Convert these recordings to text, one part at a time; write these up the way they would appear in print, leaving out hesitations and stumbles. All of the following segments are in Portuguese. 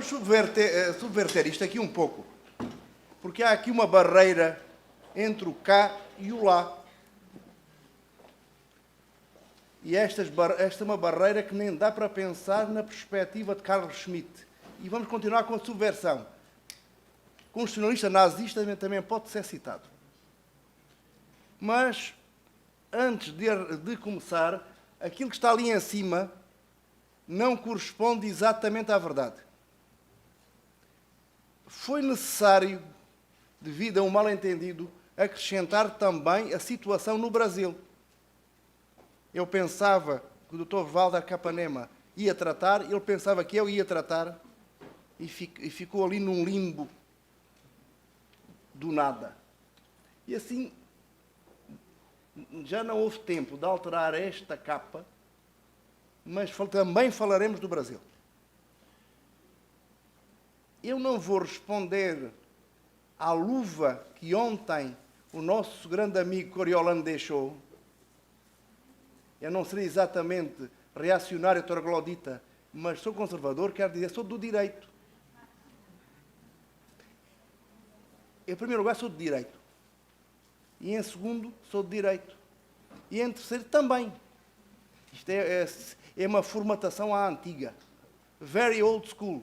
subverter isto aqui um pouco, porque há aqui uma barreira entre o cá e o lá. E esta é uma barreira que nem dá para pensar na perspectiva de Carl Schmitt. E vamos continuar com a subversão. O constitucionalista nazista também pode ser citado. Mas, antes de começar, aquilo que está ali em cima não corresponde exatamente à verdade. Foi necessário, devido a um mal-entendido, acrescentar também a situação no Brasil. Eu pensava que o Dr. Walter Capanema ia tratar, ele pensava que eu ia tratar, e ficou ali num limbo do nada. E assim, já não houve tempo de alterar esta capa, mas também falaremos do Brasil. Eu não vou responder à luva que ontem o nosso grande amigo Coriolano deixou. Eu não serei exatamente reacionário troglodita, mas sou conservador, quero dizer, sou do direito. Em primeiro lugar, sou de direito. E em segundo, sou de direito. E em terceiro, também. Isto é uma formatação à antiga. Very old school.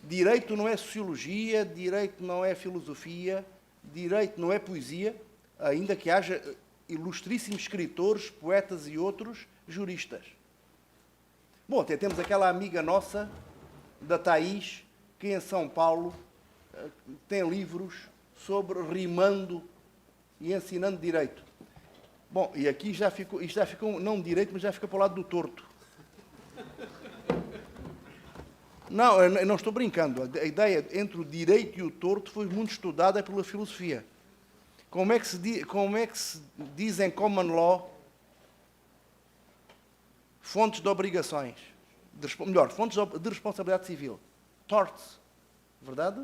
Direito não é sociologia, direito não é filosofia, direito não é poesia, ainda que haja ilustríssimos escritores, poetas e outros juristas. Bom, até temos aquela amiga nossa, da Thaís, que em São Paulo tem livros sobre rimando e ensinando direito. Bom, e aqui isto já ficou não direito, mas já fica para o lado do torto. Não, eu não estou brincando. A ideia entre o direito e o torto foi muito estudada pela filosofia. Como é que se diz em common law fontes de obrigações? Fontes de responsabilidade civil. Torts. Verdade?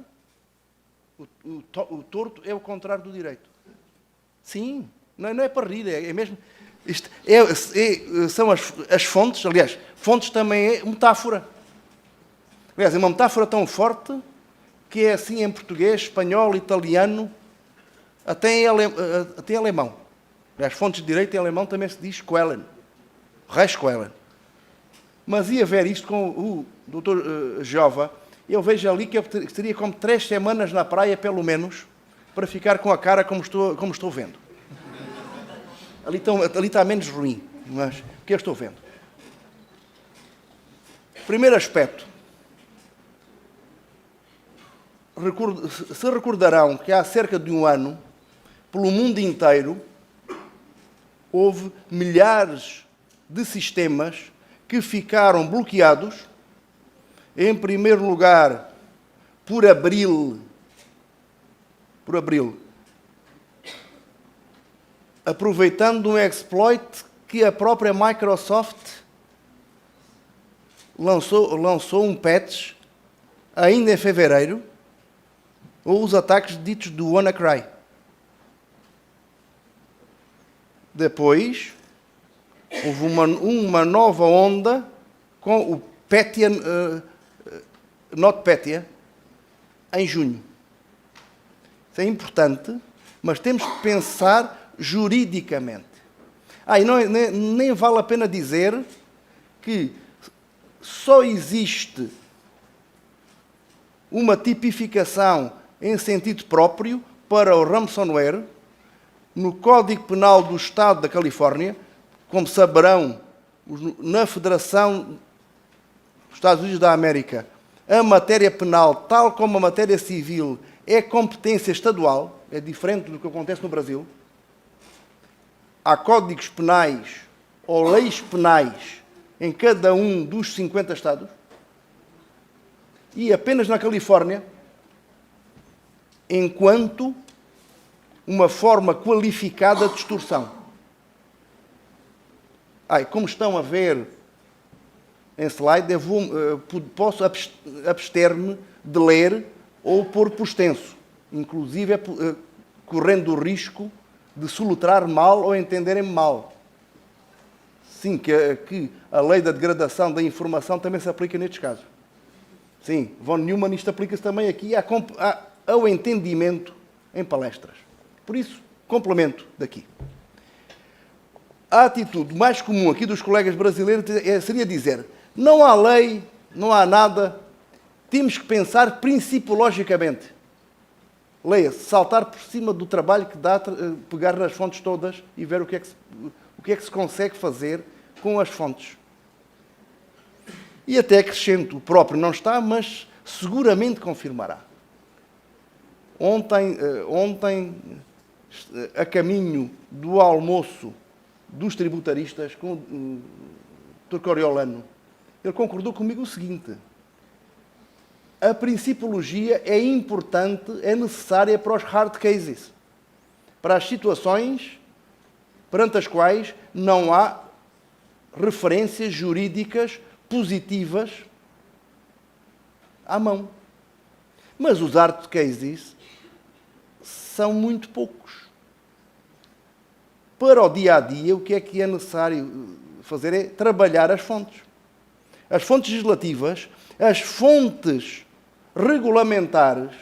O torto é o contrário do direito. Sim. Não é para rir, é mesmo... Isto são as fontes, aliás, fontes também é metáfora. Aliás, é uma metáfora tão forte que é assim em português, espanhol, italiano, até em alemão. Aliás, fontes de direito em alemão também se diz Quellen, Rechtsquellen. Mas ia ver isto com o Dr. Jova, eu vejo ali que eu teria como 3 semanas na praia, pelo menos, para ficar com a cara como estou vendo. Ali está menos ruim, mas o que eu estou vendo? Primeiro aspecto. Se recordarão que há cerca de um ano, pelo mundo inteiro, houve milhares de sistemas que ficaram bloqueados, em primeiro lugar, por abril, aproveitando um exploit que a própria Microsoft lançou um patch ainda em fevereiro, ou os ataques ditos do WannaCry. Depois, houve uma nova onda com o Petya, NotPetya, em junho. Isso é importante, mas temos que pensar juridicamente. E nem vale a pena dizer que só existe uma tipificação em sentido próprio para o ransomware no Código Penal do Estado da Califórnia. Como saberão, na Federação dos Estados Unidos da América, a matéria penal, tal como a matéria civil, é competência estadual, é diferente do que acontece no Brasil. Há códigos penais ou leis penais em cada um dos 50 estados. E apenas na Califórnia, enquanto uma forma qualificada de extorsão. Como estão a ver em slide, posso abster-me de ler ou pôr por extenso, inclusive correndo o risco de solutrar mal ou entenderem-me mal. Sim, que a lei da degradação da informação também se aplica nestes casos. Sim, von Neumann, isto aplica-se também aqui ao entendimento em palestras. Por isso, complemento daqui. A atitude mais comum aqui dos colegas brasileiros seria dizer: não há lei, não há nada, temos que pensar principiologicamente. Leia-se, saltar por cima do trabalho que dá, pegar nas fontes todas e ver o que é que se consegue fazer com as fontes. E até acrescento, o próprio não está, mas seguramente confirmará. Ontem, a caminho do almoço dos tributaristas com o Dr. Coriolano, ele concordou comigo o seguinte: a principiologia é importante, é necessária para os hard cases, para as situações perante as quais não há referências jurídicas positivas à mão. Mas os hard cases são muito poucos. Para o dia-a-dia, o que é necessário fazer é trabalhar as fontes. As fontes legislativas, as fontes regulamentares,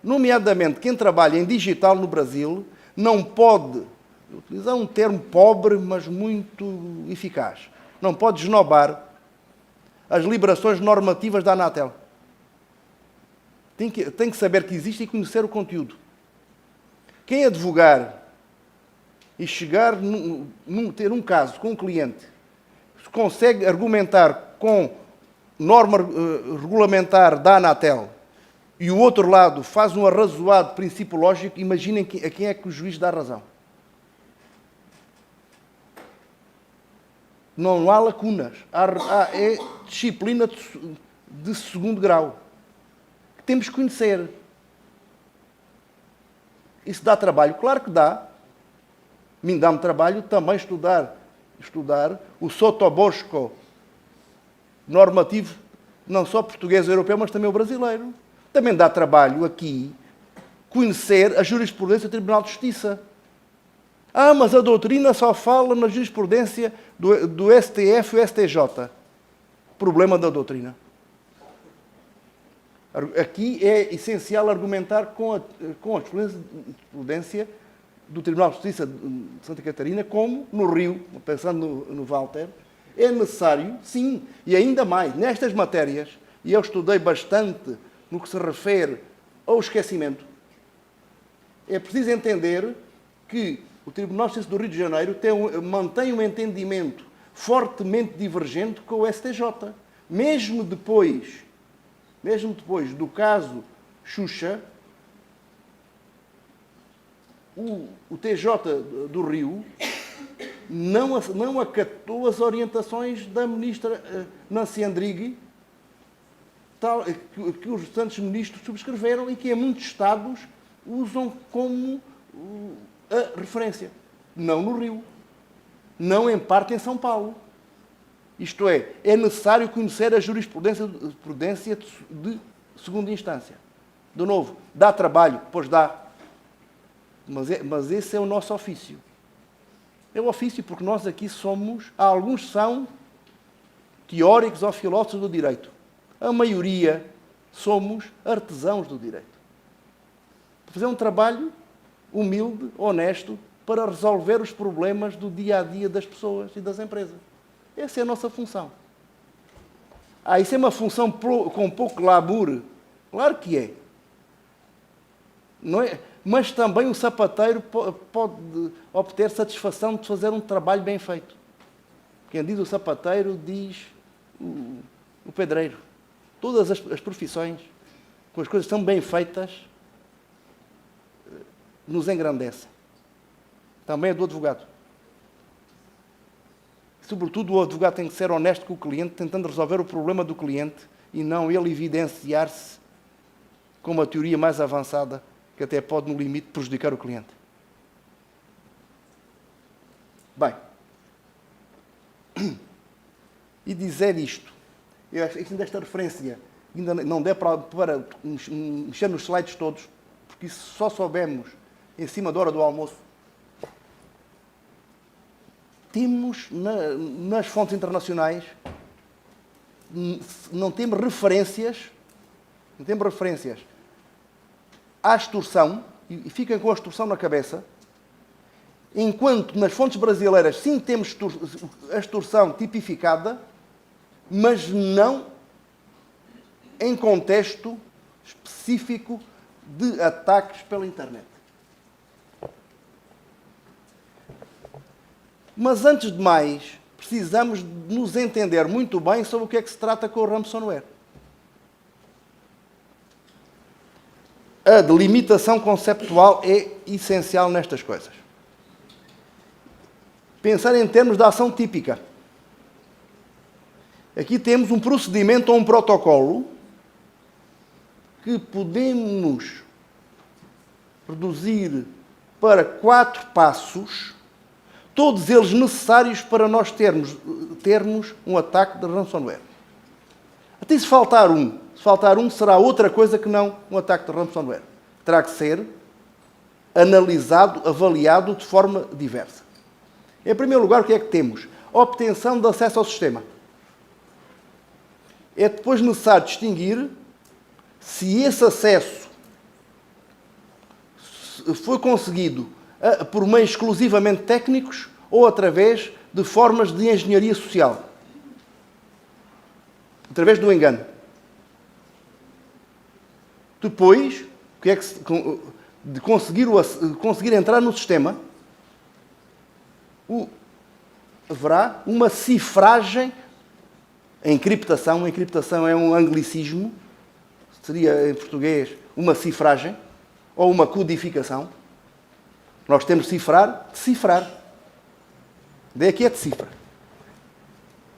nomeadamente quem trabalha em digital no Brasil, não pode, utilizar um termo pobre, mas muito eficaz, não pode esnobar as liberações normativas da Anatel. Tem que saber que existe e conhecer o conteúdo. Quem advogar e chegar ter um caso com um cliente, consegue argumentar com norma regulamentar da Anatel e o outro lado faz um arrazoado princípio lógico, imaginem a quem é que o juiz dá razão. Não há lacunas. É disciplina de segundo grau. Temos que conhecer. Isso dá trabalho? Claro que dá. Me dá-me trabalho também estudar o sotobosco normativo, não só português e europeu, mas também o brasileiro. Também dá trabalho aqui conhecer a jurisprudência do Tribunal de Justiça. Mas a doutrina só fala na jurisprudência do STF e STJ. Problema da doutrina. Aqui é essencial argumentar com a jurisprudência do Tribunal de Justiça de Santa Catarina, como no Rio, pensando no Walter, é necessário, sim, e ainda mais, nestas matérias, e eu estudei bastante no que se refere ao esquecimento, é preciso entender que o Tribunal de Justiça do Rio de Janeiro mantém um entendimento fortemente divergente com o STJ. Mesmo depois do caso Xuxa, o TJ do Rio não acatou as orientações da ministra Nancy Andrighi, que os restantes ministros subscreveram e que em muitos estados usam como a referência. Não no Rio. Não, em parte, em São Paulo. Isto é necessário conhecer a jurisprudência de segunda instância. De novo, dá trabalho? Pois dá. Mas esse é o nosso ofício. É o ofício porque nós aqui alguns são teóricos ou filósofos do direito. A maioria somos artesãos do direito. Para fazer um trabalho humilde, honesto, para resolver os problemas do dia-a-dia das pessoas e das empresas. Essa é a nossa função. Isso é uma função com pouco glamour? Claro que é. Não é? Mas também o sapateiro pode obter satisfação de fazer um trabalho bem feito. Quem diz o sapateiro, diz o pedreiro. Todas as profissões, com as coisas que são bem feitas, nos engrandecem. Também é do advogado. Sobretudo, o advogado tem que ser honesto com o cliente, tentando resolver o problema do cliente e não ele evidenciar-se com uma teoria mais avançada que até pode, no limite, prejudicar o cliente. Bem, e dizer isto, eu acho que desta referência ainda não dá para mexer nos slides todos, porque isso só soubemos em cima da hora do almoço. Temos nas fontes internacionais não temos referências à extorsão, e fiquem com a extorsão na cabeça, enquanto nas fontes brasileiras sim temos a extorsão tipificada, mas não em contexto específico de ataques pela internet. Mas antes de mais, precisamos de nos entender muito bem sobre o que é que se trata com o ransomware. A delimitação conceptual é essencial nestas coisas. Pensar em termos de ação típica. Aqui temos um procedimento ou um protocolo que podemos reduzir para 4 passos, todos eles necessários para nós termos um ataque de ransomware. Até se faltar um será outra coisa que não um ataque de ransomware. Terá que ser analisado, avaliado de forma diversa. Em primeiro lugar, o que é que temos? A obtenção de acesso ao sistema. É depois necessário distinguir se esse acesso foi conseguido por meios exclusivamente técnicos ou através de formas de engenharia social. Através do engano. Depois, o que é que de conseguir entrar no sistema, haverá uma cifragem, a encriptação. A encriptação é um anglicismo, seria em português uma cifragem ou uma codificação. Nós temos de decifrar. Daí aqui é de cifra.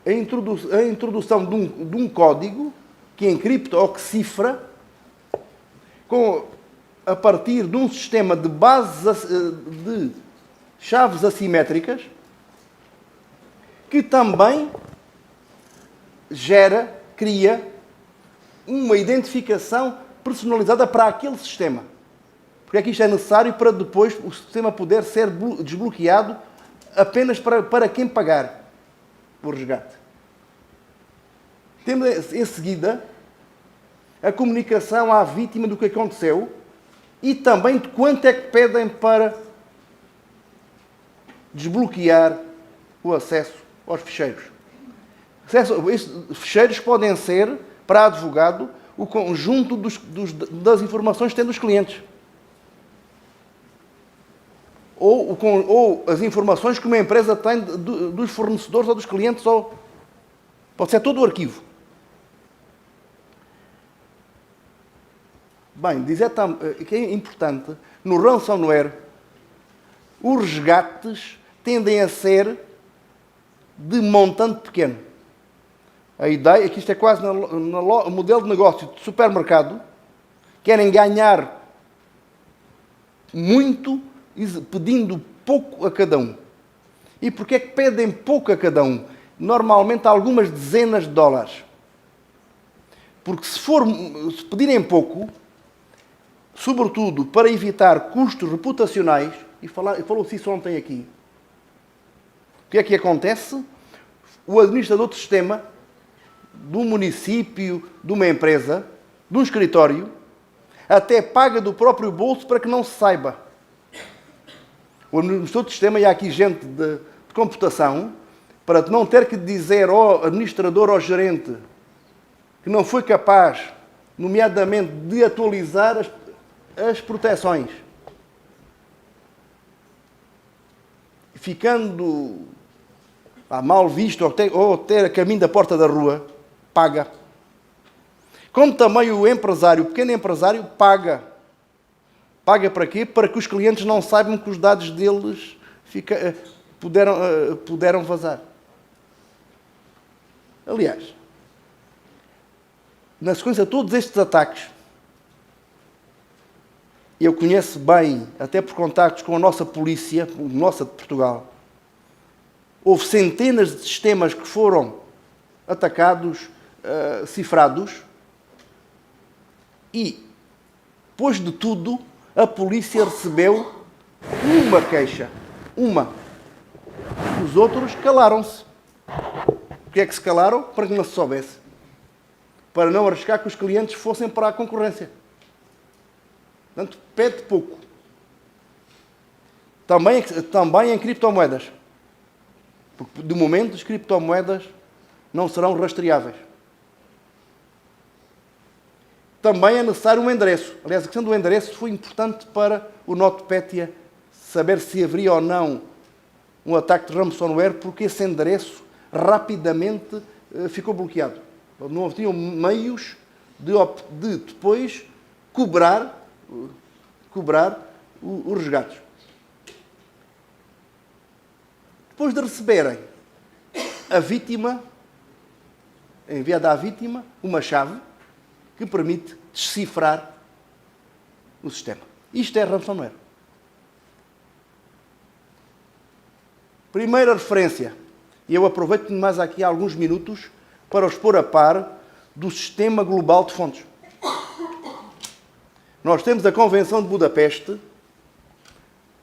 A introdução de um código que encripta ou que cifra a partir de um sistema de bases de chaves assimétricas que também cria uma identificação personalizada para aquele sistema. Porque é que isto é necessário para depois o sistema poder ser desbloqueado apenas para quem pagar o resgate. Temos em seguida a comunicação à vítima do que aconteceu e também de quanto é que pedem para desbloquear o acesso aos ficheiros. Estes ficheiros podem ser, para advogado, o conjunto das informações que tem dos clientes. Ou as informações que uma empresa tem dos fornecedores ou dos clientes, ou pode ser todo o arquivo. Bem, dizer que é importante, no ransomware, os resgates tendem a ser de montante pequeno. A ideia é que isto é quase no modelo de negócio de supermercado, querem ganhar muito pedindo pouco a cada um. E porquê é que pedem pouco a cada um? Normalmente algumas dezenas de dólares. Porque se pedirem pouco, sobretudo para evitar custos reputacionais, e falou-se isso ontem aqui, o que é que acontece? O administrador de sistema de um município, de uma empresa, de um escritório, até paga do próprio bolso para que não se saiba. O administrador de sistema, e há aqui gente de computação, para não ter que dizer ao administrador ou ao gerente que não foi capaz, nomeadamente, de atualizar as proteções. Ficando mal visto ou ter a caminho da porta da rua, paga. Como também o pequeno empresário, paga. Paga para quê? Para que os clientes não saibam que os dados deles puderam vazar. Aliás, na sequência de todos estes ataques, eu conheço bem, até por contactos com a nossa polícia, nossa de Portugal, houve centenas de sistemas que foram atacados, cifrados, e, depois de tudo, a polícia recebeu uma queixa. Uma. Os outros calaram-se. Porquê é que se calaram? Para que não se soubesse. para não arriscar que os clientes fossem para a concorrência. Portanto, pede pouco. Também em criptomoedas. Porque, de momento, as criptomoedas não serão rastreáveis. Também é necessário um endereço. Aliás, a questão do endereço foi importante para o NotPetya saber se haveria ou não um ataque de ransomware, porque esse endereço rapidamente ficou bloqueado. Não tinham meios de depois cobrar os resgates. Depois de receberem a vítima, enviada à vítima, uma chave que permite decifrar o sistema. Isto é ransomware. Primeira referência, e eu aproveito mais aqui alguns minutos para os pôr a par do Sistema Global de Fontes. Nós temos a Convenção de Budapeste,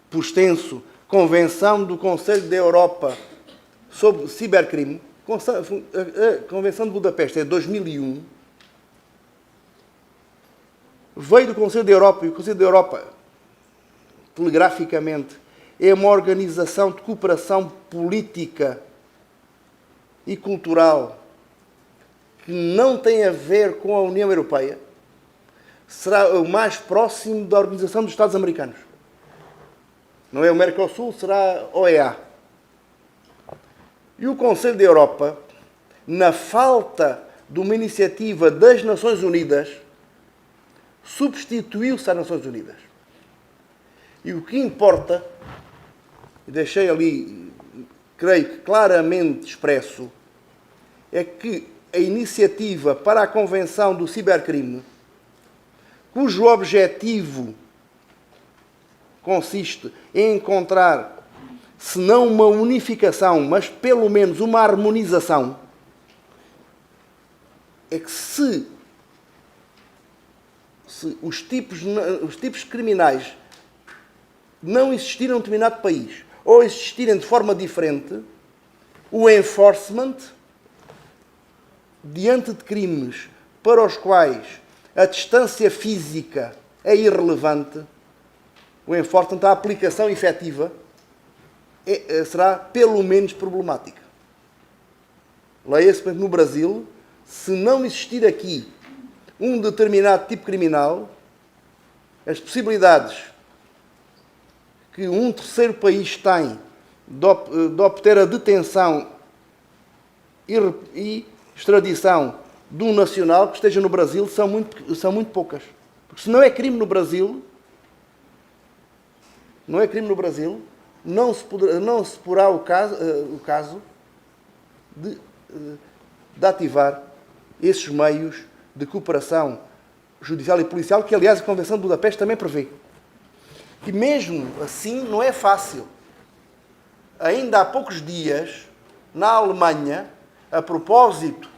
por extenso, Convenção do Conselho da Europa sobre Cibercrime. A Convenção de Budapeste é de 2001. Veio do Conselho da Europa, e o Conselho da Europa, telegraficamente, é uma organização de cooperação política e cultural que não tem a ver com a União Europeia. Será o mais próximo da Organização dos Estados Americanos. Não é o Mercosul, será a OEA. E o Conselho da Europa, na falta de uma iniciativa das Nações Unidas, substituiu-se às Nações Unidas. E o que importa, deixei ali, creio que claramente expresso, é que a iniciativa para a Convenção do Cibercrime, cujo objetivo consiste em encontrar, se não uma unificação, mas pelo menos uma harmonização, é que se os tipos criminais não existirem num determinado país ou existirem de forma diferente, o enforcement, diante de crimes para os quais a distância física é irrelevante, o enforcement, a aplicação efetiva, será pelo menos problemática. Leia-se, por exemplo, no Brasil, se não existir aqui um determinado tipo criminal, as possibilidades que um terceiro país tem de obter a detenção e extradição de um nacional que esteja no Brasil são muito poucas. Porque se não é crime no Brasil, não se porá o caso de ativar esses meios de cooperação judicial e policial, que, aliás, a Convenção de Budapeste também prevê. E mesmo assim não é fácil. Ainda há poucos dias, na Alemanha, a propósito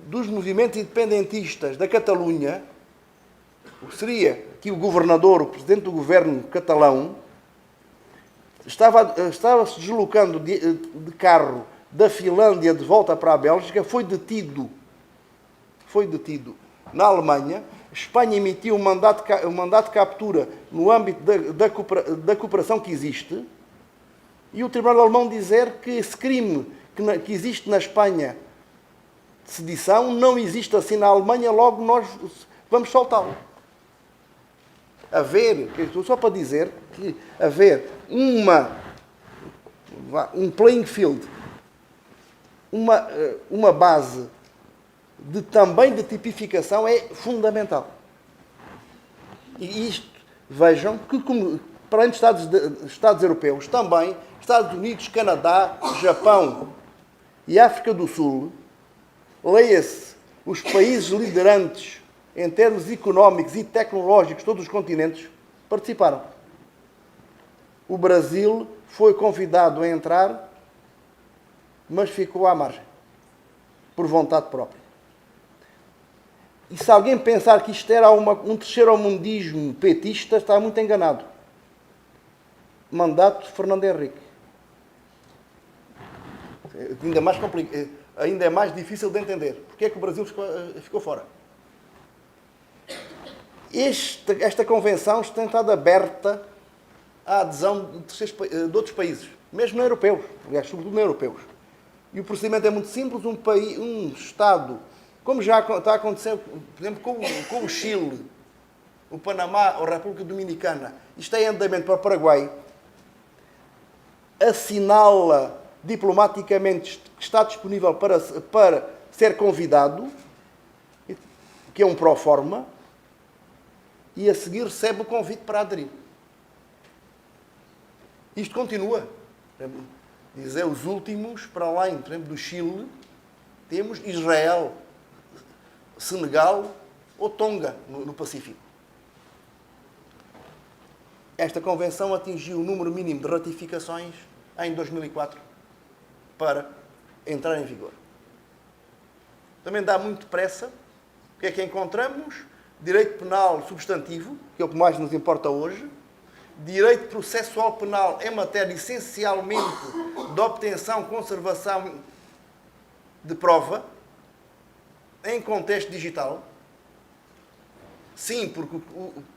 dos movimentos independentistas da Catalunha, o que seria que o governador, o presidente do governo catalão, estava se deslocando de carro da Finlândia de volta para a Bélgica, foi detido na Alemanha. Espanha emitiu um mandato de captura no âmbito da cooperação que existe, e o Tribunal Alemão dizer que esse crime que existe na Espanha de sedição não existe assim na Alemanha, logo nós vamos soltá-lo. Só para dizer que haver um playing field, uma base também de tipificação é fundamental. E isto, vejam, que para além dos Estados europeus, também Estados Unidos, Canadá, Japão e África do Sul, leia-se os países liderantes em termos económicos e tecnológicos, todos os continentes, participaram. O Brasil foi convidado a entrar, mas ficou à margem, por vontade própria. E se alguém pensar que isto era um terceiro-mundismo petista, está muito enganado. Mandato de Fernando Henrique. Ainda mais complicado. ainda é mais difícil de entender. Porque é que o Brasil ficou fora? Esta convenção tem estado aberta à adesão de outros países, mesmo não europeus, aliás, sobretudo não europeus. E o procedimento é muito simples. Um Estado, como já está a acontecer, por exemplo, com o Chile, o Panamá ou a República Dominicana, isto é em andamento para o Paraguai, assinala diplomaticamente que está disponível para ser convidado, que é um pro forma, e a seguir recebe o convite para aderir. Isto continua. Dizer os últimos, para além, por exemplo, do Chile, temos Israel, Senegal ou Tonga, no Pacífico. Esta convenção atingiu o número mínimo de ratificações em 2004 para entrar em vigor. Também dá muito depressa. O que é que encontramos? Direito penal substantivo, que é o que mais nos importa hoje. Direito processual penal em matéria essencialmente de obtenção, conservação de prova em contexto digital. Sim,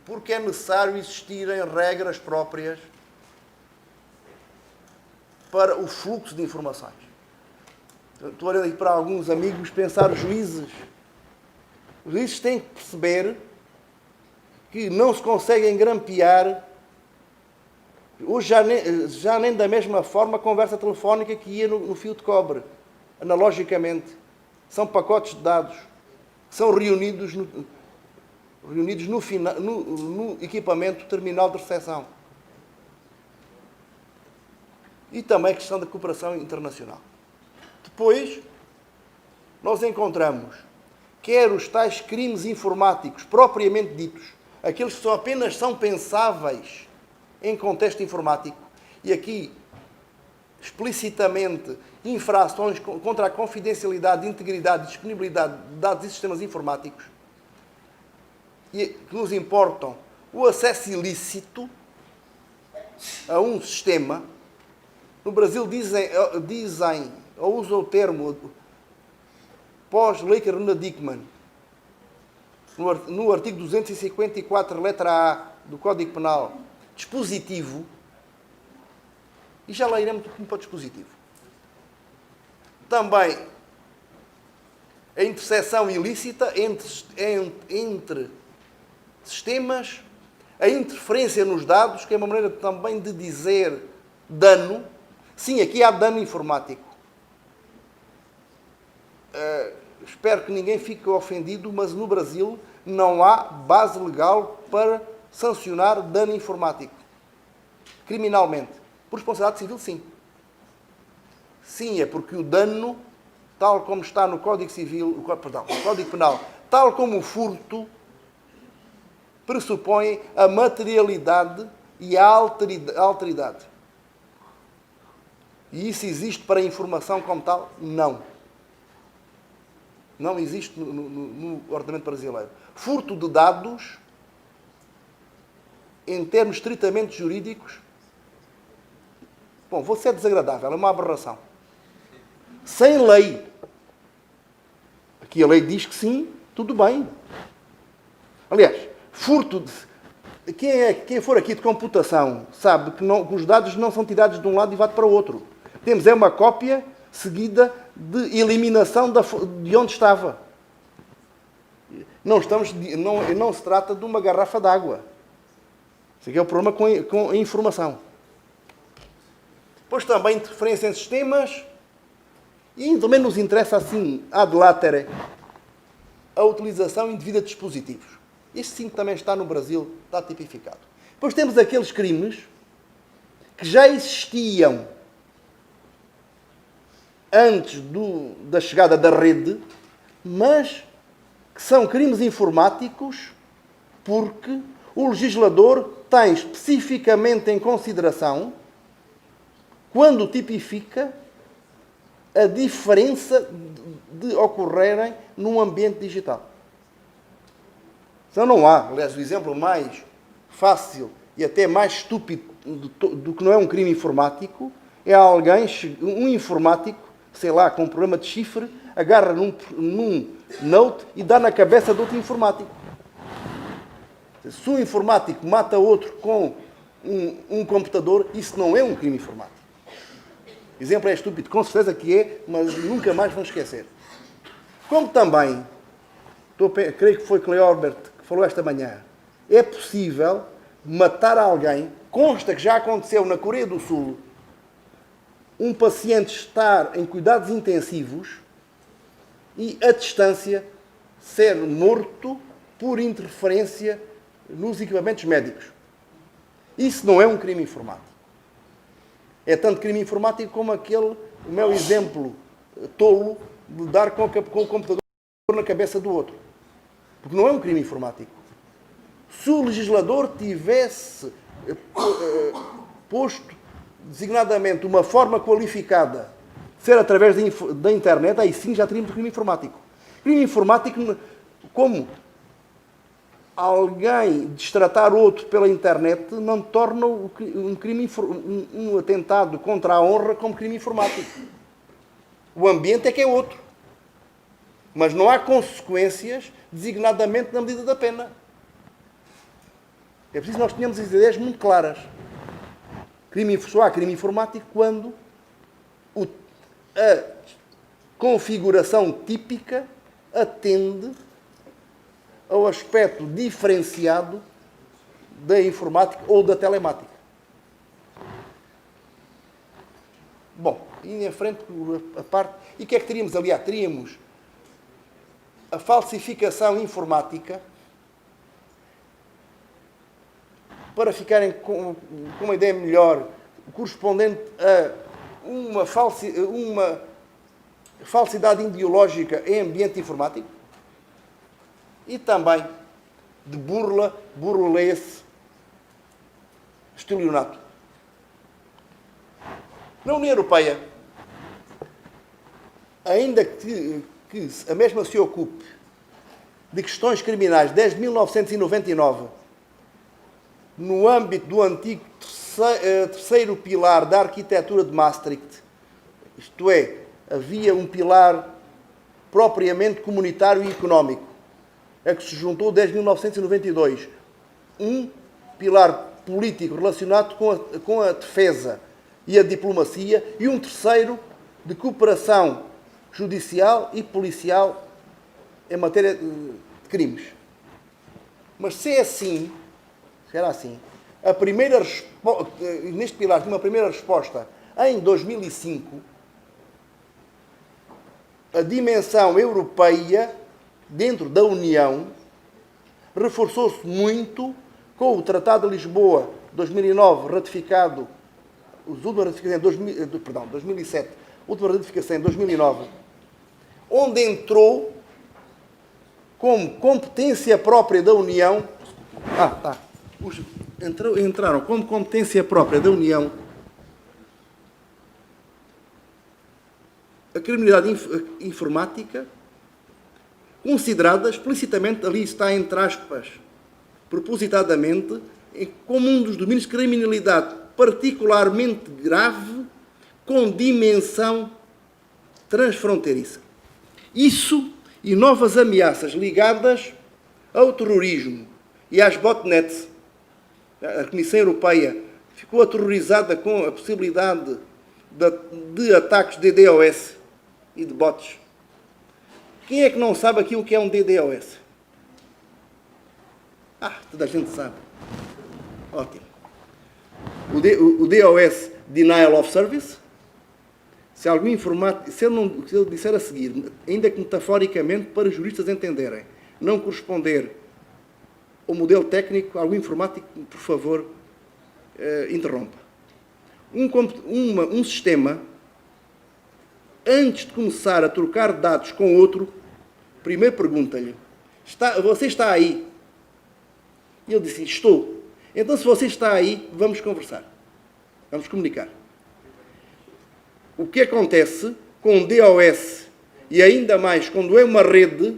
porque é necessário existirem regras próprias para o fluxo de informações. Estou olhando aqui para alguns amigos pensar os juízes. Os juízes têm que perceber que não se conseguem grampear. Hoje já nem da mesma forma a conversa telefónica que ia no fio de cobre, analogicamente. São pacotes de dados que são reunidos no equipamento terminal de recepção. E também a questão da cooperação internacional. Depois, nós encontramos quer os tais crimes informáticos propriamente ditos, aqueles que apenas são pensáveis em contexto informático, e aqui explicitamente infrações contra a confidencialidade, integridade e disponibilidade de dados e sistemas informáticos, e que nos importam o acesso ilícito a um sistema. No Brasil dizem ou usam o termo pós-lei Carolina Dickmann, no artigo 254, letra A do Código Penal, dispositivo, e já lá iremos para o dispositivo. Também a interseção ilícita entre sistemas, a interferência nos dados, que é uma maneira também de dizer dano. Sim, aqui há dano informático. Espero que ninguém fique ofendido, mas no Brasil não há base legal para sancionar dano informático. Criminalmente. Por responsabilidade civil, sim. Sim, é porque o dano, tal como está no Código Civil, no Código Penal, tal como o furto, pressupõe a materialidade e a alteridade. E isso existe para a informação como tal? Não. Não existe no ordenamento brasileiro. Furto de dados, em termos estritamente jurídicos, bom, vou ser desagradável, é uma aberração. Sem lei. Aqui a lei diz que sim, tudo bem. Aliás, furto de... Quem for aqui de computação sabe que os dados não são tirados de um lado e vão para o outro. Temos uma cópia seguida de eliminação de onde estava. Não se trata de uma garrafa de água. Isso aqui é o problema com a informação. Depois também interferência em sistemas e também nos interessa assim, ad latere, a utilização indevida de dispositivos. Isto sim também está no Brasil, está tipificado. Depois temos aqueles crimes que já existiam antes da chegada da rede, mas que são crimes informáticos porque o legislador tem especificamente em consideração, quando tipifica, a diferença de ocorrerem num ambiente digital. Então não há. Aliás, o exemplo mais fácil e até mais estúpido do que não é um crime informático é um informático sei lá, com um problema de chifre, agarra num note e dá na cabeça de outro informático. Se um informático mata outro com um computador, isso não é um crime informático. Exemplo é estúpido, com certeza que é, mas nunca mais vão esquecer. Como também, creio que foi Cleorbert que falou esta manhã, é possível matar alguém, consta que já aconteceu na Coreia do Sul, um paciente estar em cuidados intensivos e, à distância, ser morto por interferência nos equipamentos médicos. Isso não é um crime informático. É tanto crime informático como o meu exemplo tolo de dar com o computador na cabeça do outro. Porque não é um crime informático. Se o legislador tivesse posto designadamente uma forma qualificada de ser através da internet, aí sim já teríamos crime informático. Crime informático como alguém destratar outro pela internet não torna um atentado contra a honra como crime informático. O ambiente é que é outro. Mas não há consequências designadamente na medida da pena. É preciso que nós tenhamos as ideias muito claras. Só há crime informático quando a configuração típica atende ao aspecto diferenciado da informática ou da telemática. Bom, indo em frente a parte... E o que é que teríamos? Aliás, teríamos a falsificação informática, para ficarem com uma ideia melhor, correspondente a uma falsidade ideológica em ambiente informático, e também de burla-se estelionato. Na União Europeia, ainda que a mesma se ocupe de questões criminais desde 1999, no âmbito do antigo terceiro pilar da arquitetura de Maastricht, isto é, havia um pilar propriamente comunitário e económico, a que se juntou desde 1992, um pilar político relacionado com a defesa e a diplomacia, e um terceiro de cooperação judicial e policial em matéria de crimes. Mas se é assim, se era assim, neste pilar tinha uma primeira resposta em 2005, a dimensão europeia dentro da União reforçou-se muito com o Tratado de Lisboa 2009, ratificado, as últimas ratificações em 2007, última ratificação em 2009, onde entrou como competência própria da União. Entraram como competência própria da União a criminalidade informática, considerada explicitamente, ali está entre aspas, propositadamente, como um dos domínios de criminalidade particularmente grave, com dimensão transfronteiriça. Isso e novas ameaças ligadas ao terrorismo e às botnets. A Comissão Europeia ficou aterrorizada com a possibilidade de ataques de DDoS e de bots. Quem é que não sabe aqui o que é um DDoS? Toda a gente sabe. Ótimo. O DOS, Denial of Service, se algum informático, se eu disser a seguir, ainda que metaforicamente para os juristas entenderem, não corresponder ao modelo técnico, algum informático, por favor, interrompa. Um sistema, antes de começar a trocar dados com outro, primeiro pergunta-lhe, você está aí? E ele disse, estou. Então, se você está aí, vamos conversar. Vamos comunicar. O que acontece com o DOS, e ainda mais quando é uma rede,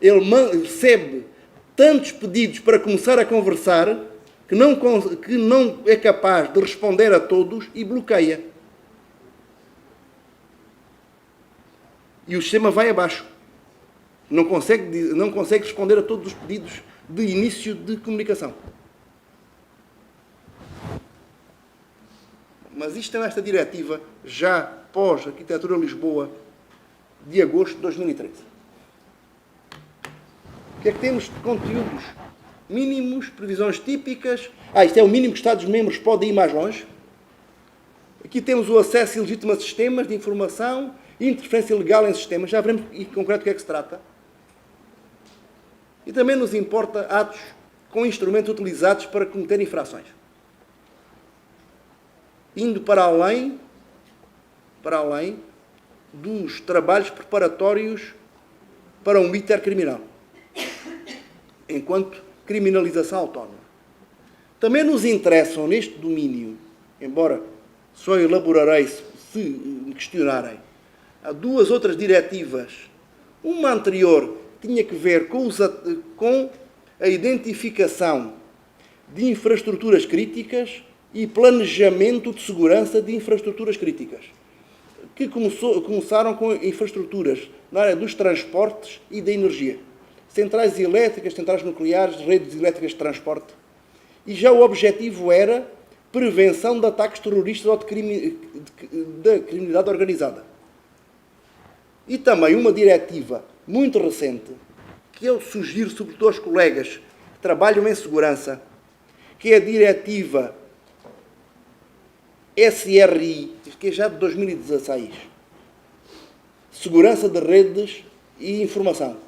ele recebe tantos pedidos para começar a conversar que não é capaz de responder a todos e bloqueia. E o sistema vai abaixo. Não consegue responder a todos os pedidos de início de comunicação. Mas isto é esta diretiva já pós-Arquitetura Lisboa de agosto de 2013. O que é que temos de conteúdos mínimos, previsões típicas? Isto é o mínimo que Estados-membros podem ir mais longe. Aqui temos o acesso ilegítimo a sistemas de informação, interferência legal em sistemas. Já veremos em concreto o que é que se trata. E também nos importa atos com instrumentos utilizados para cometer infrações. Indo para além dos trabalhos preparatórios para um ITER criminal, enquanto criminalização autónoma. Também nos interessam neste domínio, embora só elaborarei se me questionarem, há duas outras diretivas. Uma anterior tinha que ver com a identificação de infraestruturas críticas e planejamento de segurança de infraestruturas críticas, que começaram com infraestruturas na área dos transportes e da energia. Centrais elétricas, centrais nucleares, redes elétricas de transporte. E já o objetivo era prevenção de ataques terroristas ou da criminalidade organizada. E também uma diretiva muito recente, que eu sugiro sobretudo aos colegas que trabalham em segurança, que é a diretiva SRI, que é já de 2016. Segurança de redes e informação.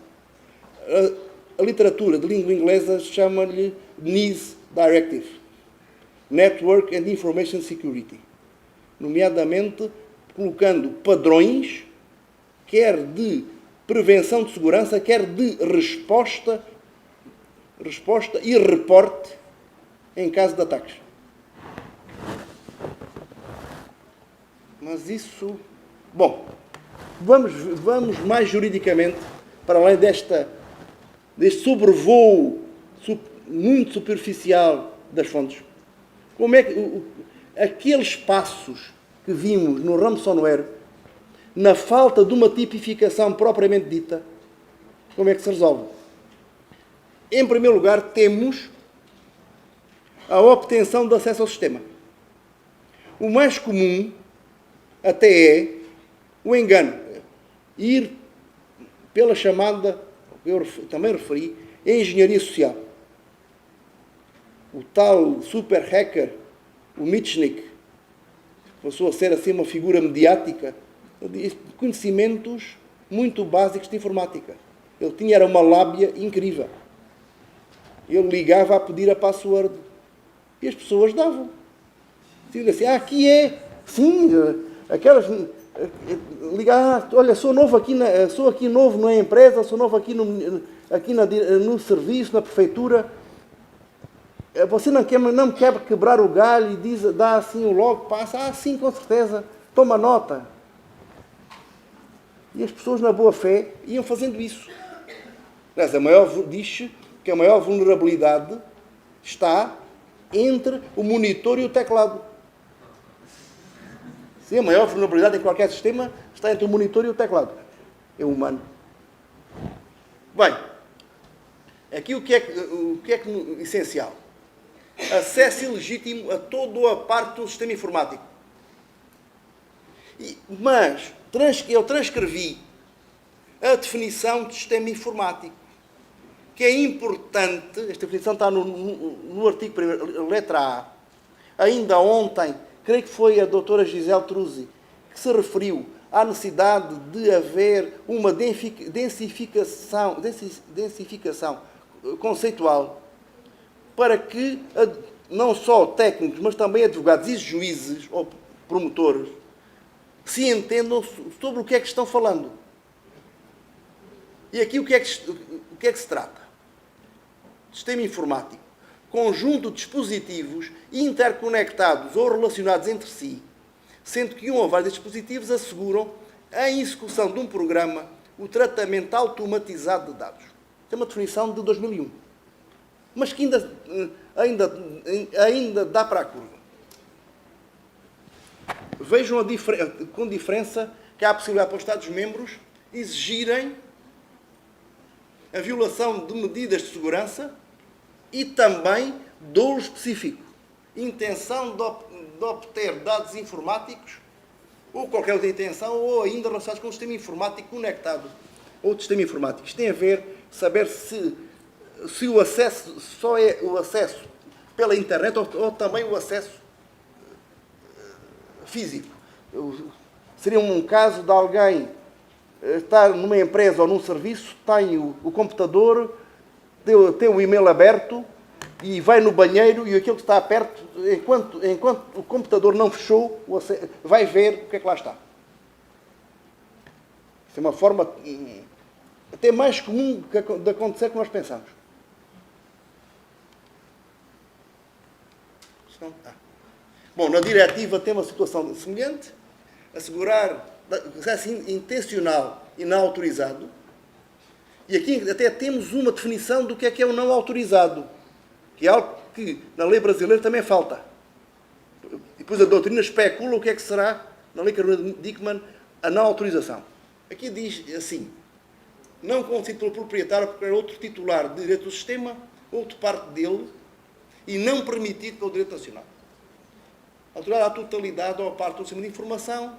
A literatura de língua inglesa chama-lhe NIS Directive, Network and Information Security, nomeadamente colocando padrões, quer de prevenção de segurança, quer de resposta e reporte em caso de ataques. Mas isso... Bom, vamos mais juridicamente, para além deste sobrevoo muito superficial das fontes. Como é que aqueles passos que vimos no ransomware, na falta de uma tipificação propriamente dita, como é que se resolve? Em primeiro lugar, temos a obtenção de acesso ao sistema. O mais comum até é o engano. Ir pela chamada, eu também referi, engenharia social. O tal super hacker, o Mitchnick, passou a ser assim uma figura mediática, de conhecimentos muito básicos de informática. Ele era uma lábia incrível. Ele ligava a pedir a password. E as pessoas davam. Diziam assim, aqui é, sim, aquelas... olha, sou aqui novo na empresa, sou novo aqui no serviço, na prefeitura. Você não me quer quebrar o galho e dá assim o logo, passa, sim, com certeza, toma nota. E as pessoas, na boa fé, iam fazendo isso. Aliás, diz que a maior vulnerabilidade está entre o monitor e o teclado. Sim, a maior vulnerabilidade em qualquer sistema está entre o monitor e o teclado. É humano. Bem, aqui o que é essencial? Acesso ilegítimo a toda a parte do sistema informático. Mas eu transcrevi a definição de sistema informático, que é importante. Esta definição está no artigo 1º, letra A. Ainda ontem, creio que foi a doutora Gisele Truzzi, que se referiu à necessidade de haver uma densificação conceitual para que não só técnicos, mas também advogados e juízes ou promotores se entendam sobre o que é que estão falando. E aqui o que é que se trata? Sistema informático. Conjunto de dispositivos interconectados ou relacionados entre si, sendo que um ou vários dispositivos asseguram a execução de um programa, o tratamento automatizado de dados. Tem uma definição de 2001. Mas que ainda dá para a curva. Vejam com diferença que há a possibilidade para os Estados-membros exigirem a violação de medidas de segurança e também dolo específico. Intenção de obter dados informáticos ou qualquer outra intenção, ou ainda relacionados com o sistema informático conectado. Outro sistema informático. Isto tem a ver, saber se o acesso só é o acesso pela internet ou também o acesso físico. Seria um caso de alguém estar numa empresa ou num serviço, tem o computador, tem o e-mail aberto e vai no banheiro e aquilo que está perto, enquanto o computador não fechou, vai ver o que é que lá está. Isso é uma forma até mais comum de acontecer que nós pensamos. Bom, na diretiva tem uma situação semelhante, assegurar acesso intencional e não autorizado. E aqui até temos uma definição do que é o não autorizado, que é algo que na lei brasileira também falta. E depois a doutrina especula o que é que será, na lei Carolina Dickmann, a não autorização. Aqui diz assim: não concedido pelo proprietário ou qualquer outro titular de direito do sistema, outro parte dele, e não permitido pelo direito nacional. Autorizar a totalidade ou a parte do sistema de informação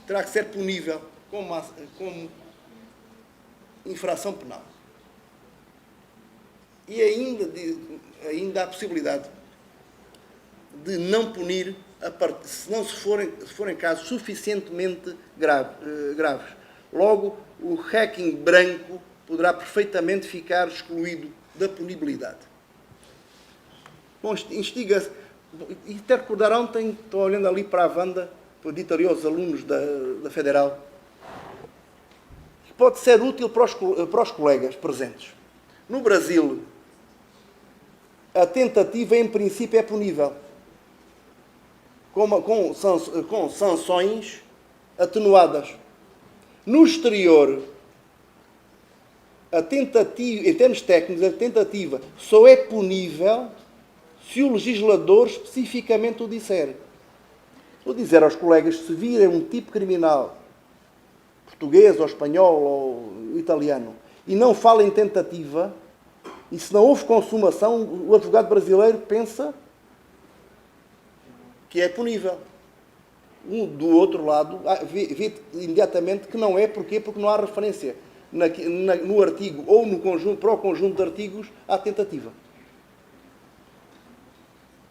terá que ser punível como infração penal. E ainda há a possibilidade de não punir, se forem casos suficientemente graves. Logo, o hacking branco poderá perfeitamente ficar excluído da punibilidade. Bom, instiga-se. E até recordar ontem, estou olhando ali para a Wanda, ditaria aos alunos da Federal, que pode ser útil para os colegas presentes. No Brasil, a tentativa, em princípio, é punível, com sanções atenuadas. No exterior, a tentativa, em termos técnicos, a tentativa só é punível se o legislador especificamente o disser. Vou dizer aos colegas, se virem um tipo criminal, português ou espanhol ou italiano, e não fala em tentativa, e se não houve consumação, o advogado brasileiro pensa que é punível. Do outro lado, vê imediatamente que não é. Porquê? Porque não há referência no artigo ou para o conjunto de artigos à tentativa.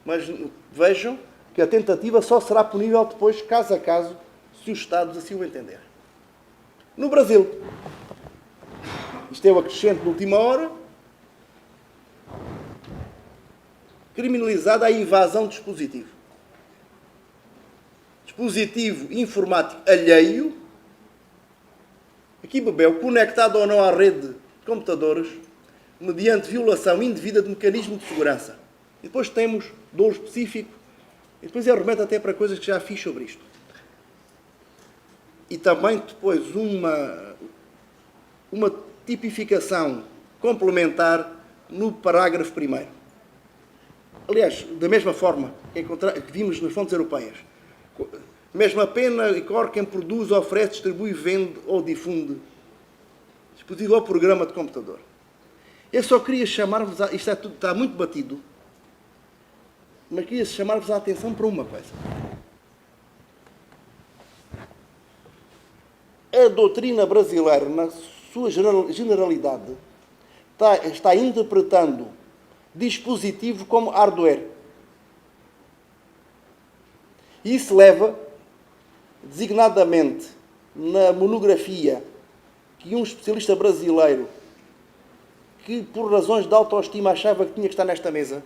Mas vejam que a tentativa só será punível depois, caso a caso, se os Estados assim o entenderem. No Brasil, isto é o acrescente de última hora, criminalizada a invasão de dispositivo. Dispositivo informático alheio, aqui bebeu, conectado ou não à rede de computadores, mediante violação indevida de mecanismo de segurança. E depois temos dolo específico, e depois eu remeto até para coisas que já fiz sobre isto. E também depois uma tipificação complementar no parágrafo 1º. Aliás, da mesma forma que vimos nas fontes europeias. Mesma pena e cor quem produz, oferece, distribui, vende ou difunde dispositivo ou programa de computador. Eu só queria chamar-vos, isto está muito batido, mas queria chamar-vos a atenção para uma coisa. A doutrina brasileira, na sua generalidade, está interpretando dispositivo como hardware. E isso leva, designadamente, na monografia que um especialista brasileiro, que por razões de autoestima achava que tinha que estar nesta mesa,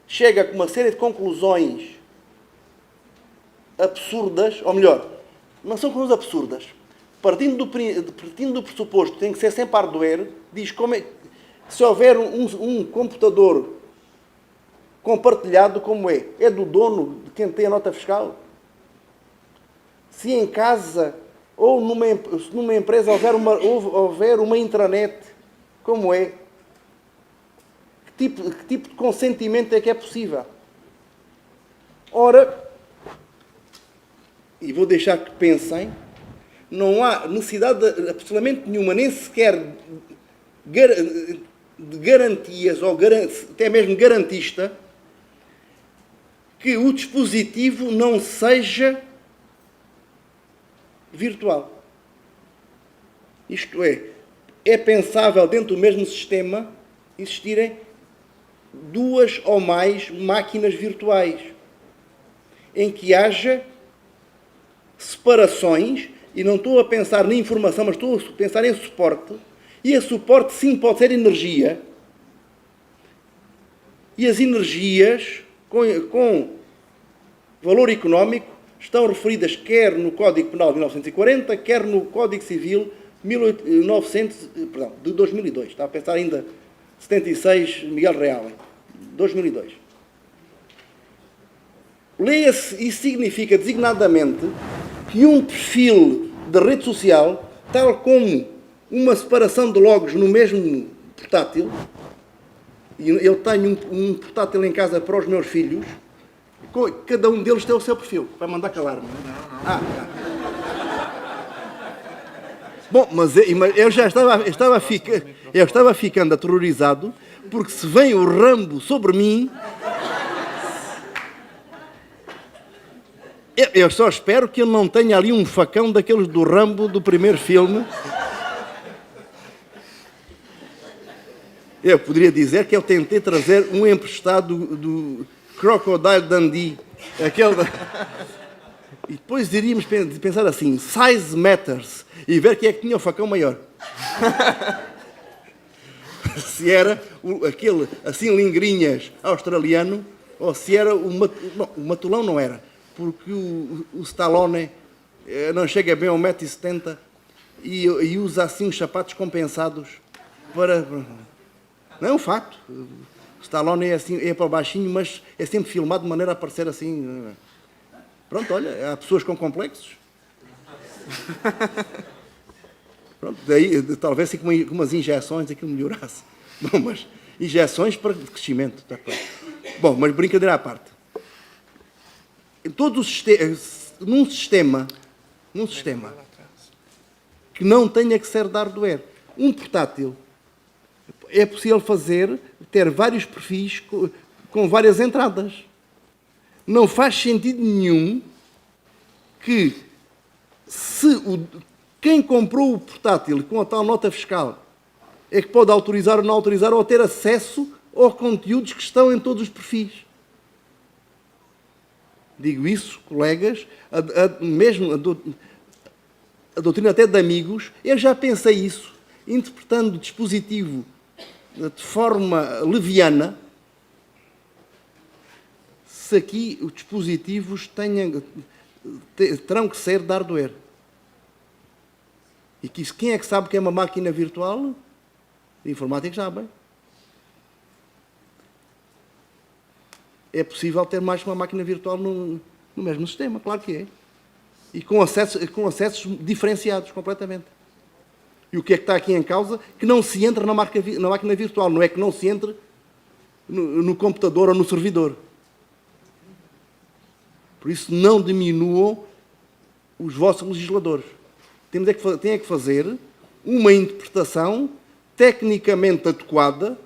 chega com uma série de conclusões absurdas, ou melhor, não são conclusões absurdas, partindo do pressuposto que tem que ser sempre hardware, diz como é, se houver um computador compartilhado, como é do dono, de quem tem a nota fiscal? Se em casa ou numa empresa houver uma intranet, como é? Que tipo de consentimento é que é possível? Ora, e vou deixar que pensem, não há necessidade de absolutamente nenhuma, nem sequer de garantias, ou até mesmo garantista, que o dispositivo não seja virtual. Isto é pensável dentro do mesmo sistema existirem duas ou mais máquinas virtuais, em que haja separações, e não estou a pensar na informação, mas estou a pensar em suporte, e esse suporte sim pode ser energia, e as energias com valor económico estão referidas quer no Código Penal de 1940, quer no Código Civil de 2002. Estava a pensar ainda 76, Miguel Real, 2002. Leia-se, isso significa designadamente que um perfil de rede social, tal como uma separação de logos no mesmo portátil, e eu tenho um portátil em casa para os meus filhos, cada um deles tem o seu perfil. Vai mandar calar-me. Bom, mas eu já estava ficando aterrorizado, porque se vem o Rambo sobre mim, eu só espero que ele não tenha ali um facão daqueles do Rambo do primeiro filme. Eu poderia dizer que eu tentei trazer um emprestado do Crocodile Dundee. E depois iríamos pensar assim, size matters, e ver quem é que tinha o facão maior. Se era aquele, assim, lingrinhas australiano, ou se era o matulão não era, porque o Stallone não chega bem a 1,70 m e usa assim uns sapatos compensados para... Não é um facto. O Stallone é assim, é para baixinho, mas é sempre filmado de maneira a parecer assim. Pronto, olha, há pessoas com complexos. Pronto, daí talvez assim, com umas injeções aquilo melhorasse. Bom, mas injeções para crescimento, está claro. Bom, mas brincadeira à parte. Num sistema que não tenha que ser de hardware, um portátil, é possível ter vários perfis com várias entradas. Não faz sentido nenhum que quem comprou o portátil com a tal nota fiscal é que pode autorizar ou não autorizar ou ter acesso aos conteúdos que estão em todos os perfis. Digo isso, colegas, mesmo a doutrina até de amigos, eu já pensei isso, interpretando o dispositivo de forma leviana, se aqui os dispositivos terão que ser de hardware. E que quem é que sabe que é uma máquina virtual? Informáticos sabem. É possível ter mais que uma máquina virtual no mesmo sistema, claro que é. E com acessos diferenciados completamente. E o que é que está aqui em causa? Que não se entra na máquina virtual, não é que não se entre no computador ou no servidor. Por isso, não diminuam os vossos legisladores. Têm que fazer uma interpretação tecnicamente adequada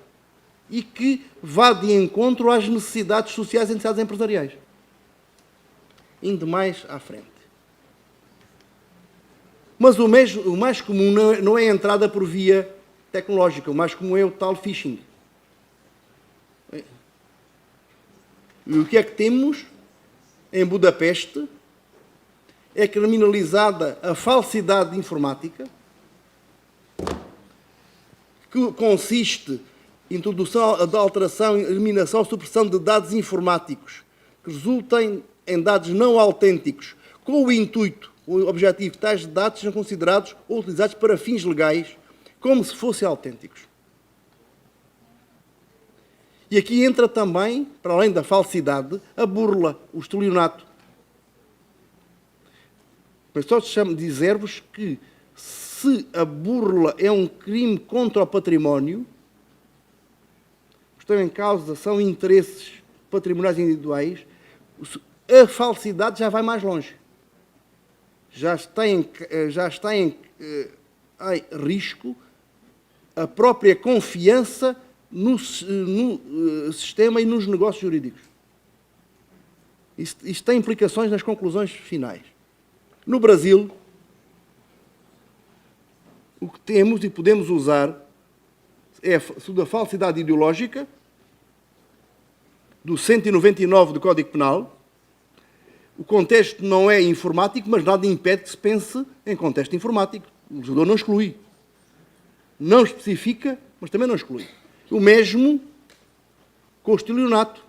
e que vá de encontro às necessidades sociais e necessidades empresariais. Indo mais à frente. Mas o mais comum não é a entrada por via tecnológica. O mais comum é o tal phishing. E o que é que temos em Budapeste? É criminalizada a falsidade informática, que consiste em introdução de alteração, eliminação ou supressão de dados informáticos que resultem em dados não autênticos, com o intuito, o objetivo que tais dados sejam considerados ou utilizados para fins legais, como se fossem autênticos. E aqui entra também, para além da falsidade, a burla, o estelionato. Mas só dizer-vos que se a burla é um crime contra o património, o que estão em causa são interesses patrimoniais individuais, a falsidade já vai mais longe. já está em risco a própria confiança no sistema e nos negócios jurídicos. Isto tem implicações nas conclusões finais. No Brasil, o que temos e podemos usar é a falsidade ideológica do 199 do Código Penal. O contexto não é informático, mas nada impede que se pense em contexto informático. O legislador não exclui. Não especifica, mas também não exclui. O mesmo com o estelionato.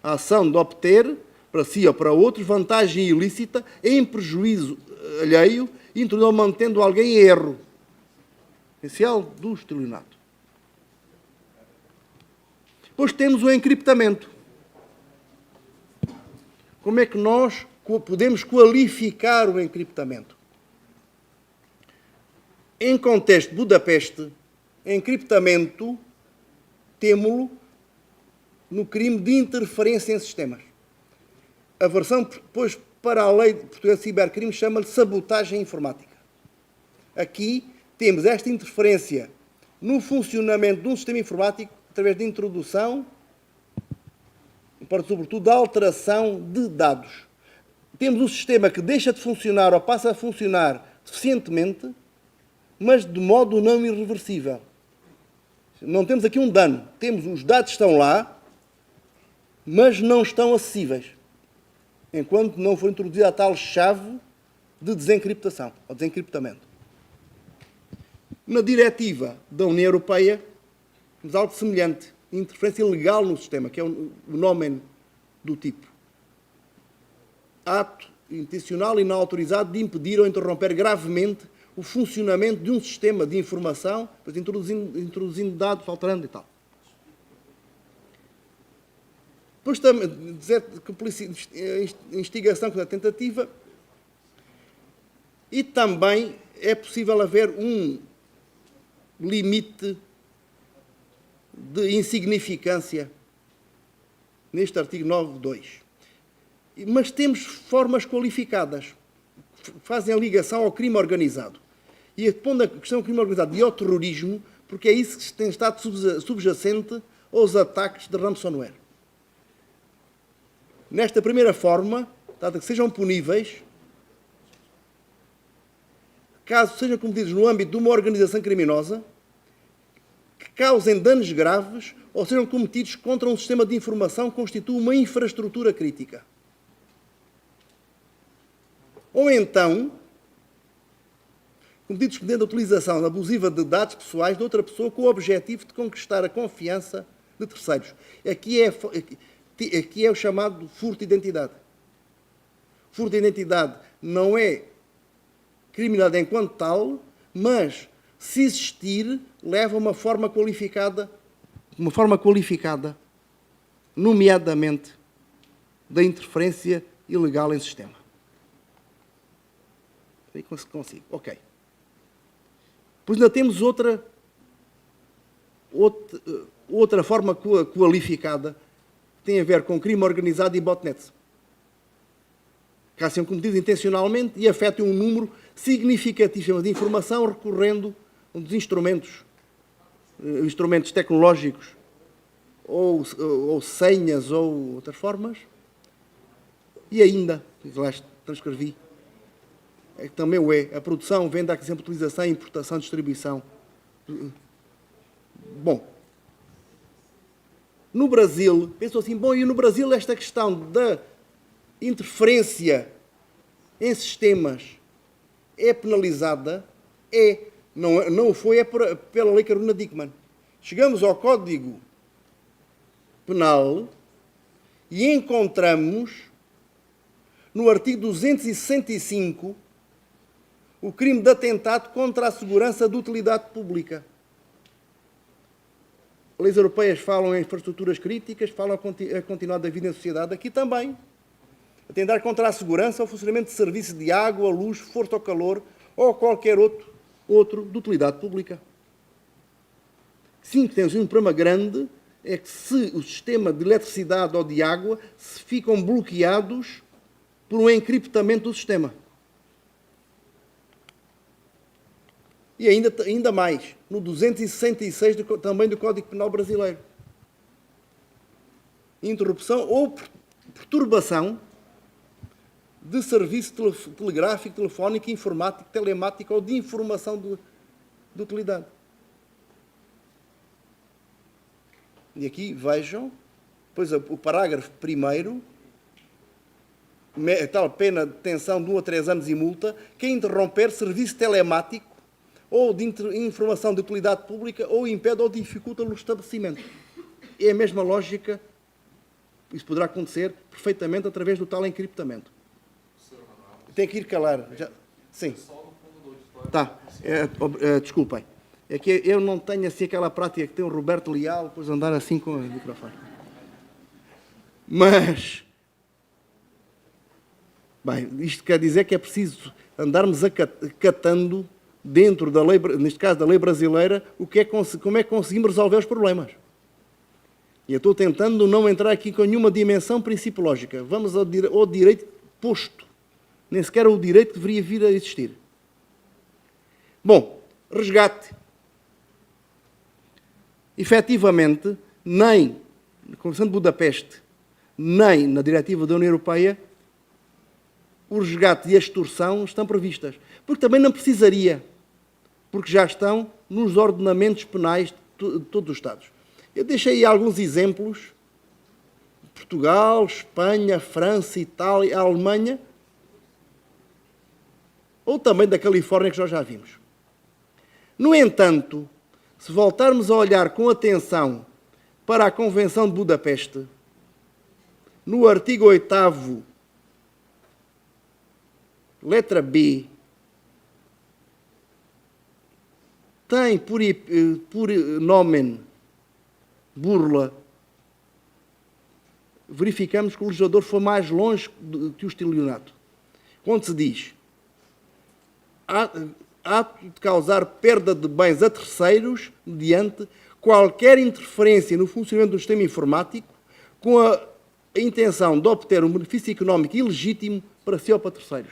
A ação de obter, para si ou para outros, vantagem ilícita em prejuízo alheio, introduzindo ou mantendo alguém em erro. Essencial do estelionato. Depois temos o encriptamento. Como é que nós podemos qualificar o encriptamento? Em contexto de Budapeste, encriptamento, temo-lo no crime de interferência em sistemas. A versão, depois, para a lei portuguesa de cibercrime, chama-lhe sabotagem informática. Aqui temos esta interferência no funcionamento de um sistema informático através de introdução, sobretudo da alteração de dados. Temos um sistema que deixa de funcionar ou passa a funcionar suficientemente, mas de modo não irreversível. Não temos aqui um dano. Temos os dados estão lá, mas não estão acessíveis, enquanto não for introduzida a tal chave de desencriptação, ou desencriptamento. Na diretiva da União Europeia, temos algo semelhante, interferência legal no sistema, que é o nome do tipo. Ato intencional e não autorizado de impedir ou interromper gravemente o funcionamento de um sistema de informação, introduzindo dados, alterando e tal. Depois também, dizer que instigação com a tentativa, e também é possível haver um limite de insignificância neste artigo 9.2. Mas temos formas qualificadas que fazem a ligação ao crime organizado. E pondo a questão do crime organizado e ao terrorismo, porque é isso que tem estado subjacente aos ataques de ransomware. Nesta primeira forma, que sejam puníveis, caso sejam cometidos no âmbito de uma organização criminosa, que causem danos graves ou sejam cometidos contra um sistema de informação que constitui uma infraestrutura crítica. Ou então, cometidos mediante a utilização abusiva de dados pessoais de outra pessoa com o objetivo de conquistar a confiança de terceiros. Aqui é o chamado furto de identidade. Furto de identidade não é criminalidade enquanto tal, mas, se existir, leva a uma forma qualificada, nomeadamente da interferência ilegal em sistema. Aí consigo. Ok. Pois ainda temos outra forma qualificada que tem a ver com crime organizado e botnets. Que sejam cometidos intencionalmente e afetem um número significativo de informação recorrendo a um dos instrumentos tecnológicos ou senhas ou outras formas. E ainda, lá transcrevi, é que também a produção, venda, aquisição, utilização, importação, distribuição. Bom, no Brasil, pensou assim, e no Brasil esta questão da interferência em sistemas é penalizada, não foi pela lei Carolina Dickmann. Chegamos ao Código Penal e encontramos no artigo 265 o crime de atentado contra a segurança de utilidade pública. Leis europeias falam em infraestruturas críticas, falam a continuidade da vida em sociedade, aqui também. Atentar contra a segurança ou funcionamento de serviços de água, luz, força ou calor ou qualquer outro de utilidade pública. Sim, temos um problema grande, é que se o sistema de eletricidade ou de água se ficam bloqueados por um encriptamento do sistema. E ainda mais, no 266 também do Código Penal brasileiro. Interrupção ou perturbação de serviço telegráfico, telefónico, informático, telemático ou de informação de utilidade. E aqui vejam, pois o parágrafo 1º, tal pena de detenção de 1 a 3 anos e multa, que interromper serviço telemático ou de informação de utilidade pública ou impede ou dificulta o estabelecimento. É a mesma lógica, isso poderá acontecer perfeitamente através do tal encriptamento. Tem que ir calar. Já, sim. Tá. Desculpem. É que eu não tenho assim aquela prática que tem o Roberto Leal, depois andar assim com o microfone. Mas, bem, isto quer dizer que é preciso andarmos acatando dentro da lei, neste caso da lei brasileira, como é que conseguimos resolver os problemas. E eu estou tentando não entrar aqui com nenhuma dimensão principiológica. Vamos ao direito posto. Nem sequer o direito que deveria vir a existir. Bom, resgate. Efetivamente, nem na Convenção de Budapeste, nem na Diretiva da União Europeia, o resgate e a extorsão estão previstas. Porque também não precisaria, porque já estão nos ordenamentos penais de todos os Estados. Eu deixei aí alguns exemplos. Portugal, Espanha, França, Itália, Alemanha, ou também da Califórnia, que nós já vimos. No entanto, se voltarmos a olhar com atenção para a Convenção de Budapeste, no artigo 8º, letra B, tem por nomen burla, verificamos que o legislador foi mais longe que o estelionato. Quando se diz ato de causar perda de bens a terceiros mediante qualquer interferência no funcionamento do sistema informático com a intenção de obter um benefício económico ilegítimo para si ou para terceiros.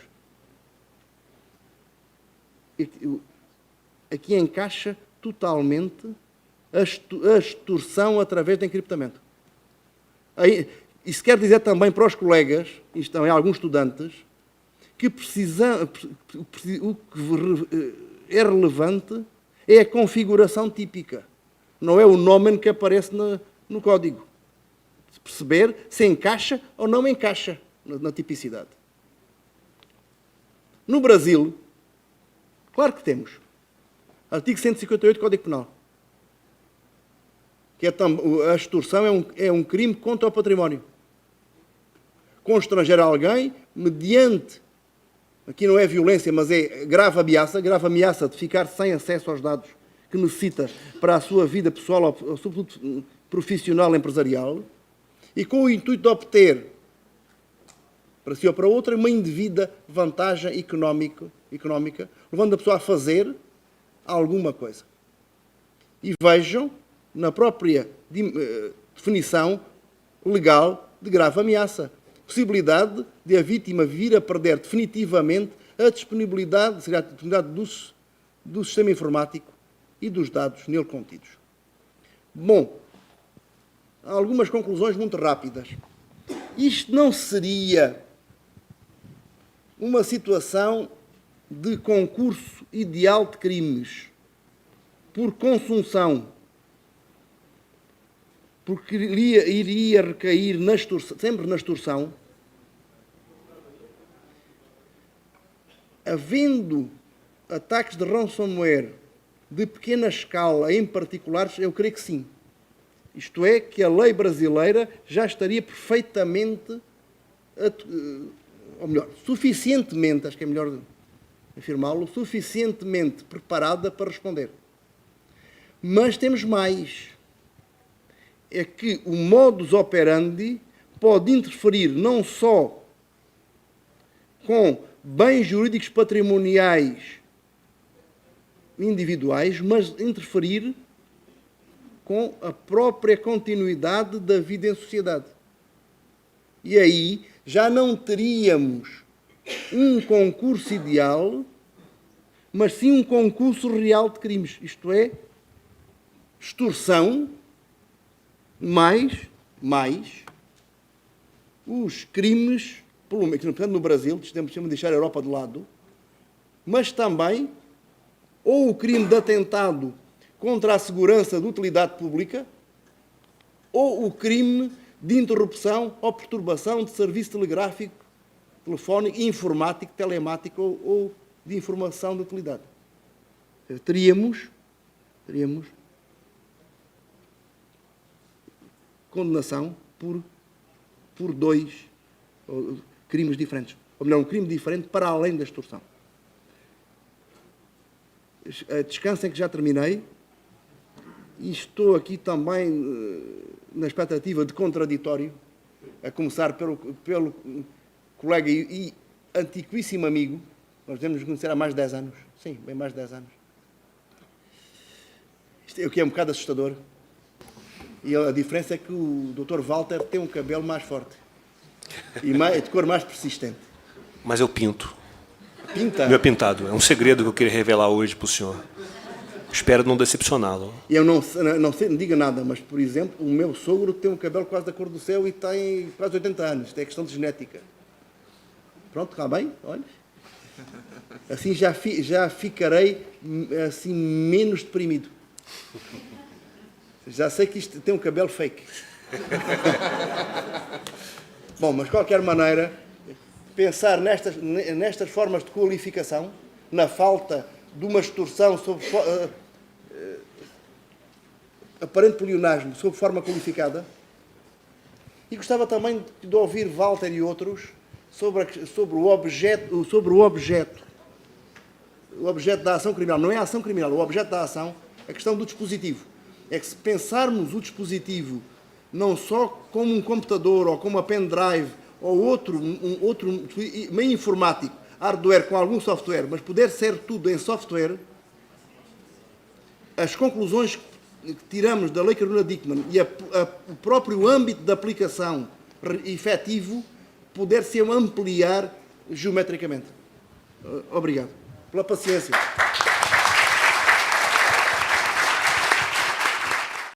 Aqui encaixa totalmente a extorsão através de encriptamento. Isso quer dizer também para os colegas, e estão em alguns estudantes, que o que é relevante é a configuração típica, não é o nome que aparece no código. Perceber se encaixa ou não encaixa na tipicidade. No Brasil, claro que temos. Artigo 158 do Código Penal. Que a extorsão é um crime contra o património. Constranger alguém mediante, aqui não é violência, mas é grave ameaça de ficar sem acesso aos dados que necessita para a sua vida pessoal ou sobretudo profissional empresarial, e com o intuito de obter, para si ou para outra, uma indevida vantagem económica, levando a pessoa a fazer alguma coisa. E vejam, na própria definição legal de grave ameaça, possibilidade de a vítima vir a perder definitivamente a disponibilidade do sistema informático e dos dados nele contidos. Bom, há algumas conclusões muito rápidas. Isto não seria uma situação de concurso ideal de crimes por consunção, porque iria recair sempre na extorsão, havendo ataques de ransomware de pequena escala em particulares, eu creio que sim. Isto é, que a lei brasileira já estaria perfeitamente, ou melhor, suficientemente, acho que é melhor afirmá-lo, suficientemente preparada para responder. Mas temos mais. É que o modus operandi pode interferir não só com bens jurídicos patrimoniais individuais, mas interferir com a própria continuidade da vida em sociedade. E aí já não teríamos um concurso ideal, mas sim um concurso real de crimes, isto é, extorsão mais os crimes, pelo menos no Brasil, temos de deixar a Europa de lado, mas também ou o crime de atentado contra a segurança de utilidade pública, ou o crime de interrupção ou perturbação de serviço telegráfico, telefónico, informático, telemático ou de informação de utilidade. Teríamos condenação por 2 crimes diferentes. Ou melhor, um crime diferente para além da extorsão. Descansem que já terminei. E estou aqui também na expectativa de contraditório, a começar pelo colega e antiquíssimo amigo. Nós devemos nos conhecer há mais de 10 anos. Sim, bem mais de 10 anos. Isto é o que é um bocado assustador. E a diferença é que o Dr. Walter tem um cabelo mais forte e de cor mais persistente. Mas eu pinto. Pinta? Meu pintado. É um segredo que eu queria revelar hoje para o senhor. Espero não decepcioná-lo. Eu não sei, não diga nada, mas, por exemplo, o meu sogro tem um cabelo quase da cor do céu e tem quase 80 anos. Isto é questão de genética. Pronto, está bem? Olha. Assim já ficarei assim, menos deprimido. Já sei que isto tem um cabelo fake. Bom, mas de qualquer maneira, pensar nestas formas de qualificação, na falta de uma extorsão sobre aparente pleonasmo, sob forma qualificada, e gostava também de ouvir Walter e outros sobre o objeto da ação criminal. Não é a ação criminal, o objeto da ação, a questão do dispositivo. É que se pensarmos o dispositivo não só como um computador ou como uma pendrive ou outro meio informático, hardware com algum software, mas puder ser tudo em software, as conclusões que tiramos da Lei Carolina Dickmann e o próprio âmbito de aplicação efetivo puder-se ampliar geometricamente. Obrigado pela paciência.